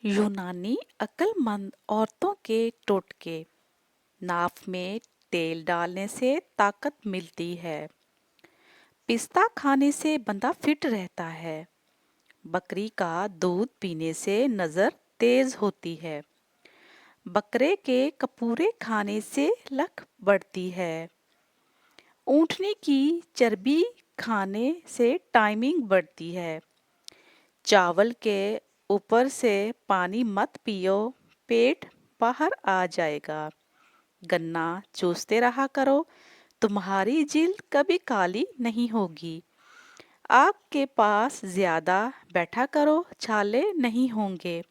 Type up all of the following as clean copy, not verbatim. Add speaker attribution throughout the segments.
Speaker 1: यूनानी अक्लमंद औरतों के टोटके। नाफ में तेल डालने से ताकत मिलती है। पिस्ता खाने से बंदा फिट रहता है। बकरी का दूध पीने से नज़र तेज होती है। बकरे के कपूरे खाने से लक बढ़ती है। ऊँटनी की चर्बी खाने से टाइमिंग बढ़ती है। चावल के ऊपर से पानी मत पियो, पेट बाहर आ जाएगा। गन्ना चूसते रहा करो, तुम्हारी जिल्द कभी काली नहीं होगी। आग के पास ज्यादा बैठा करो, छाले नहीं होंगे।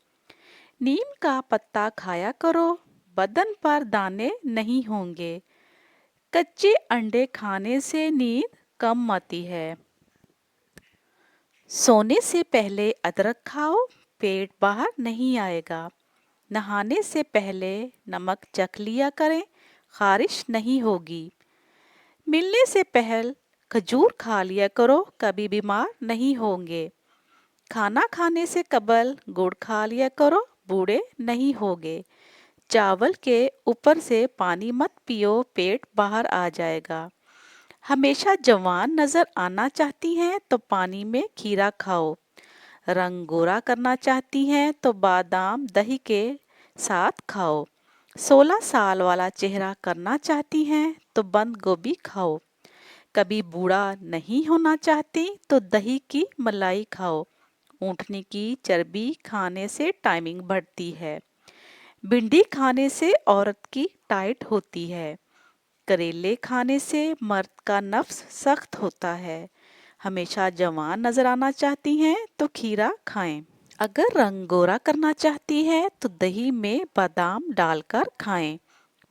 Speaker 1: नीम का पत्ता खाया करो, बदन पर दाने नहीं होंगे। कच्चे अंडे खाने से नींद कम आती है। सोने से पहले अदरक खाओ, पेट बाहर नहीं आएगा। नहाने से पहले नमक चख लिया करें, खारिश नहीं होगी। मिलने से पहले खजूर खा लिया करो, कभी बीमार नहीं होंगे। खाना खाने से कबल गुड़ खा लिया करो, बूढ़े नहीं होगे। चावल के ऊपर से पानी मत पियो, पेट बाहर आ जाएगा। हमेशा जवान नजर आना चाहती हैं तो पानी में खीरा खाओ। रंग गोरा करना चाहती हैं तो बादाम दही के साथ खाओ। 16 साल वाला चेहरा करना चाहती हैं तो बंद गोभी खाओ। कभी बूढ़ा नहीं होना चाहती तो दही की मलाई खाओ। ऊँटनी की चर्बी खाने से टाइमिंग बढ़ती है। भिंडी खाने से औरत की टाइट होती है। करेले खाने से मर्द का नफ्स सख्त होता है। हमेशा जवान नजर आना चाहती हैं तो खीरा खाएं। अगर रंग गोरा करना चाहती है तो दही में बादाम डालकर खाएं।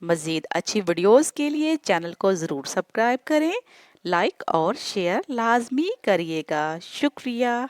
Speaker 1: मज़ीद अच्छी वीडियोस के लिए चैनल को ज़रूर सब्सक्राइब करें। लाइक और शेयर लाजमी करिएगा। शुक्रिया।